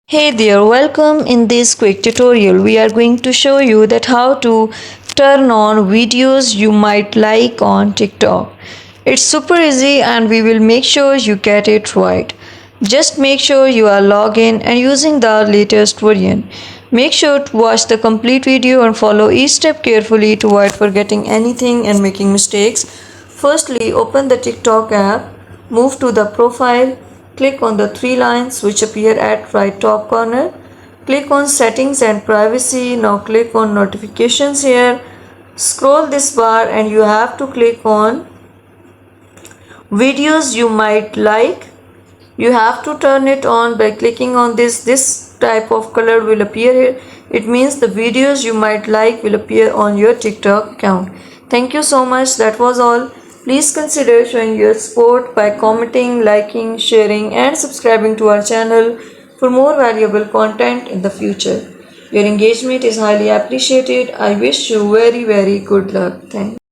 Hey there, welcome. In this quick tutorial we are going to show you that how to turn on videos you might like on TikTok. It's super easy and we will make sure you get it right. Just make sure you are logged in and using the latest version. Make sure to watch the complete video and follow each step carefully to avoid forgetting anything and making mistakes. Firstly, open the TikTok app, move to the profile. Click on the three lines which appear at right top corner. Click on settings and privacy. Now click on notifications here. Scroll this bar and you have to click on videos you might like. You have to turn it on by clicking on this type of color will appear here. It means the videos you might like will appear on your TikTok account. Thank you so much. That was all. Please consider showing your support by commenting, liking, sharing and subscribing to our channel for more valuable content in the future. Your engagement is highly appreciated. I wish you very good luck. Thanks.